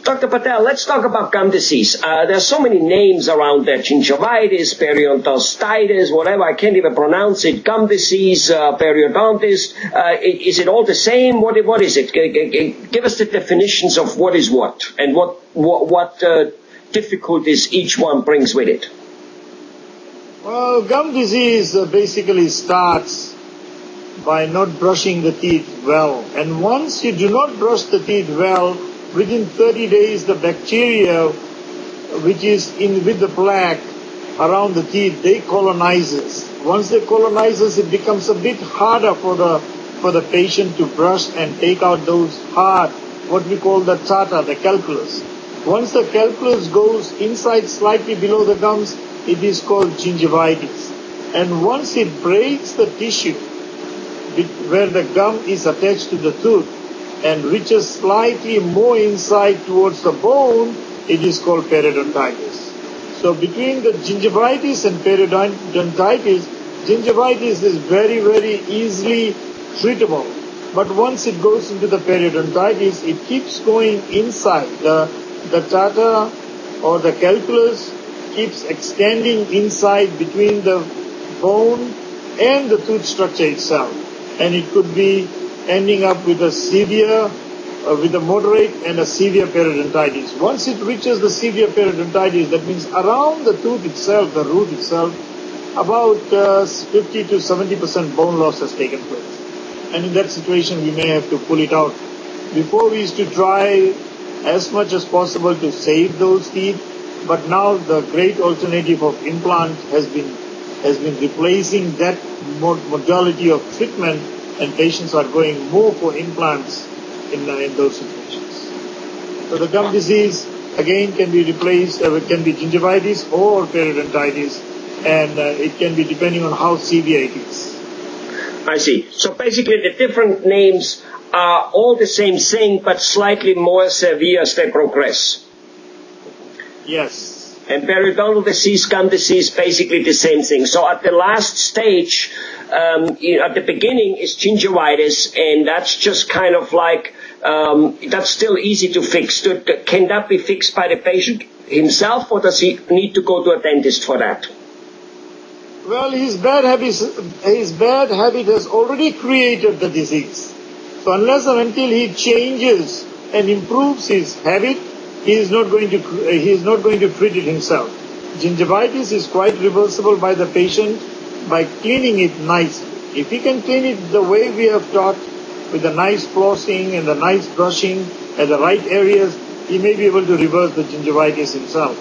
Dr. Patel, let's talk about gum disease. There's so many names around that: gingivitis, periodontitis, whatever. I can't even pronounce it. Gum disease, periodontitis. Is it all the same? What is it? Give us the definitions of what is what and what difficulties each one brings with it. Well, gum disease basically starts by not brushing the teeth well. And once you do not brush the teeth well, within 30 days the bacteria which is in with the plaque around the teeth, they colonizes. Once they colonizes, it becomes a bit harder for the patient to brush and take out those hard, what we call the tartar, the calculus. Once the calculus goes inside slightly below the gums, it is called gingivitis. And once it breaks the tissue where the gum is attached to the tooth and reaches slightly more inside towards the bone, it is called periodontitis. So between the gingivitis and periodontitis, gingivitis is very, very easily treatable. But once it goes into the periodontitis, it keeps going inside. The tartar or the calculus keeps extending inside between the bone and the tooth structure itself. And it could be ending up with a severe, with a moderate and a severe periodontitis. Once it reaches the severe periodontitis, that means around the tooth itself, the root itself, about 50 to 70% bone loss has taken place. And in that situation, we may have to pull it out. Before, we used to try as much as possible to save those teeth, but now the great alternative of implant has been replacing that modality of treatment, and patients are going more for implants in those situations. So the gum disease again can be replaced, it can be gingivitis or periodontitis, and it can be depending on how severe it is. I see. So basically the different names are all the same thing, but slightly more severe as they progress. Yes. And periodontal disease, gum disease, basically the same thing. So at the last stage, at the beginning is gingivitis, and that's just kind of like, that's still easy to fix. Can that be fixed by the patient himself, or does he need to go to a dentist for that? Well, his bad habit has already created the disease. So unless and until he changes and improves his habit, he is not going to treat it himself. Gingivitis is quite reversible by the patient by cleaning it nicely. If he can clean it the way we have taught, with the nice flossing and the nice brushing at the right areas, he may be able to reverse the gingivitis himself.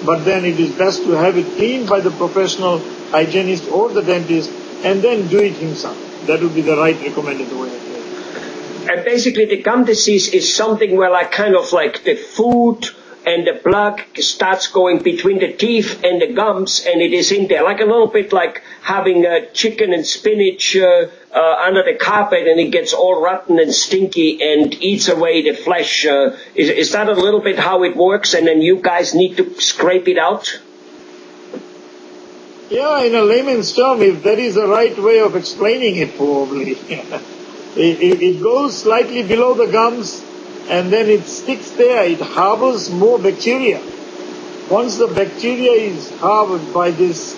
But then it is best to have it cleaned by the professional hygienist or the dentist and then do it himself. That would be the right recommended way of doing it. And basically the gum disease is something where like kind of like the food and the blood starts going between the teeth and the gums, and it is in there, like a little bit like having chicken and spinach under the carpet, and it gets all rotten and stinky and eats away the flesh. Is that a little bit how it works, and then you guys need to scrape it out? Yeah, in a layman's term, if that is the right way of explaining it, probably. It goes slightly below the gums, and then it sticks there. It harbors more bacteria. Once the bacteria is harbored by this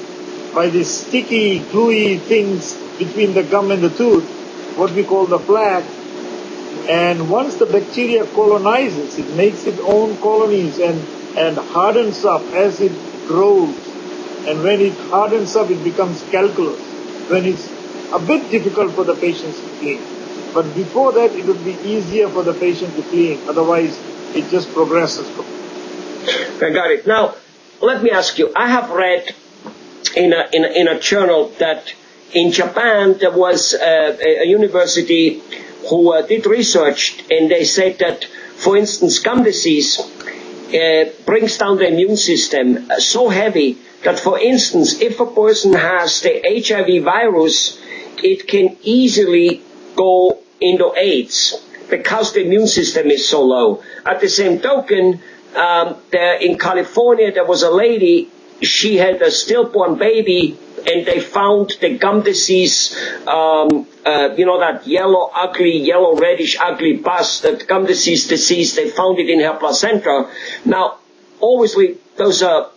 sticky, gluey things between the gum and the tooth, what we call the plaque, and once the bacteria colonizes, it makes its own colonies and hardens up as it grows. And when it hardens up, it becomes calculus, when it's a bit difficult for the patients to clean. But before that, it would be easier for the patient to clean. Otherwise, it just progresses. I got it. Now, let me ask you. I have read in a journal that in Japan there was a university who did research, and they said that, for instance, gum disease brings down the immune system so heavy that, for instance, if a person has the HIV virus, it can easily go into AIDS because the immune system is so low. At the same token, in California, there was a lady she had a stillborn baby, and they found the gum disease, that yellow, reddish, ugly pus, that gum disease, they found it in her placenta. Now, obviously, those are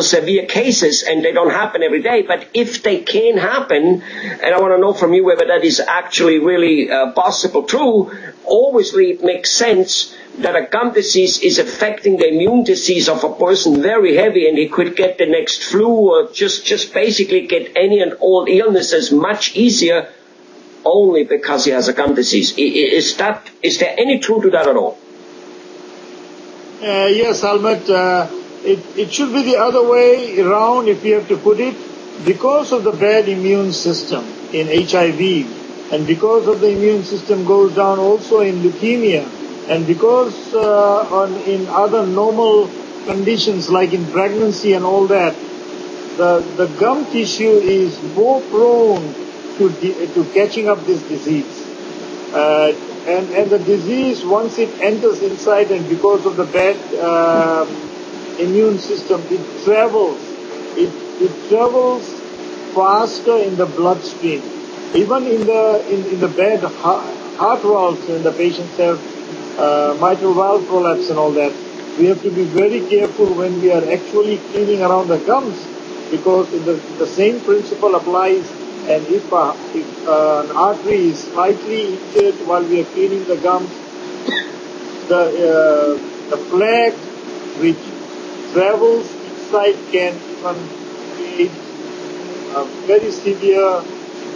severe cases, and they don't happen every day, but if they can happen, and I want to know from you whether that is actually really possible true, obviously it makes sense that a gum disease is affecting the immune disease of a person very heavy, and he could get the next flu or just basically get any and all illnesses much easier only because he has a gum disease. Is there any truth to that at all? Yes, Almet. It should be the other way around, if you have to put it, because of the bad immune system in HIV, and because of the immune system goes down also in leukemia, and because in other normal conditions like in pregnancy and all that, the gum tissue is more prone to catching up this disease. And the disease, once it enters inside, and because of the bad immune system, it travels faster in the bloodstream. Even in the bad heart valves, when the patients have mitral valve prolapse and all that, we have to be very careful when we are actually cleaning around the gums, because the same principle applies. And if an artery is slightly injured while we are cleaning the gums, the plaque which travels inside can even create a very severe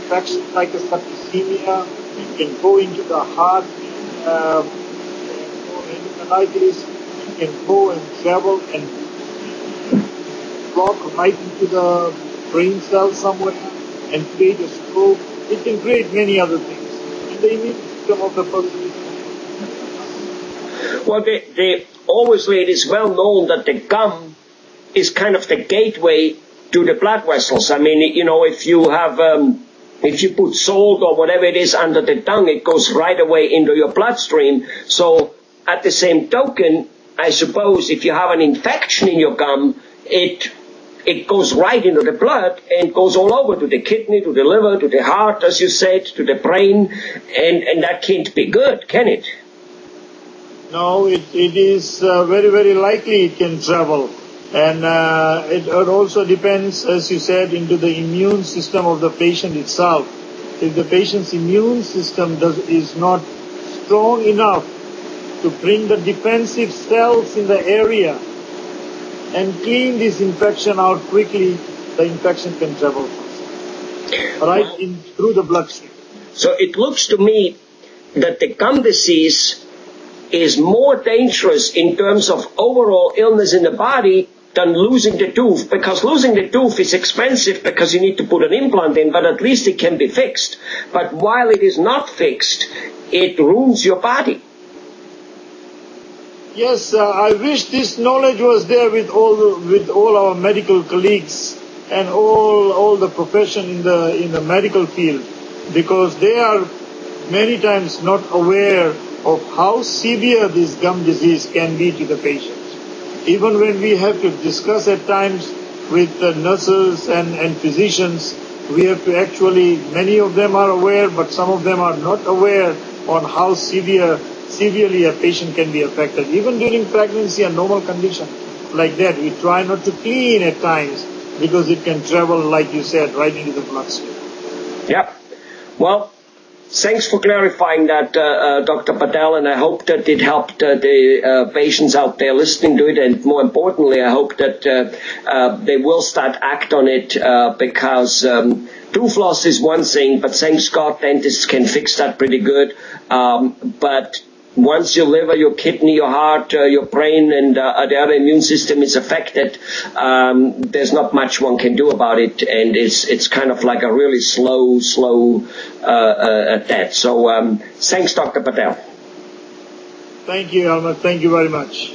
infection like a septicemia. It can go into the heart, endocarditis. It can go and travel and block right into the brain cell somewhere and create a stroke. It can create many other things. And the immune system of the person is... Well, obviously it is well known that the gum is kind of the gateway to the blood vessels. I mean, if you have, if you put salt or whatever it is under the tongue, it goes right away into your bloodstream. So at the same token, I suppose if you have an infection in your gum, it goes right into the blood and goes all over to the kidney, to the liver, to the heart, as you said, to the brain, and that can't be good, can it? No, it is very, very likely it can travel. And it also depends, as you said, into the immune system of the patient itself. If the patient's immune system is not strong enough to bring the defensive cells in the area and clean this infection out quickly, the infection can travel through the bloodstream. So it looks to me that the gum disease is more dangerous in terms of overall illness in the body than losing the tooth, because losing the tooth is expensive because you need to put an implant in, but at least it can be fixed. But while it is not fixed, it ruins your body. Yes, I wish this knowledge was there with all our medical colleagues and all the profession in the medical field, because they are many times not aware of how severe this gum disease can be to the patient. Even when we have to discuss at times with the nurses and physicians, we have to actually, many of them are aware, but some of them are not aware on how severely a patient can be affected. Even during pregnancy and normal condition like that, we try not to clean at times because it can travel, like you said, right into the bloodstream. Yep. Well, thanks for clarifying that, Dr. Patel, and I hope that it helped the patients out there listening to it, and more importantly, I hope that they will start act on it, because tooth loss is one thing, but thanks God, dentists can fix that pretty good. But once your liver, your kidney, your heart, your brain, and the other immune system is affected, there's not much one can do about it, and it's kind of like a really slow death. So thanks, Dr. Patel. Thank you, Alma. Thank you very much.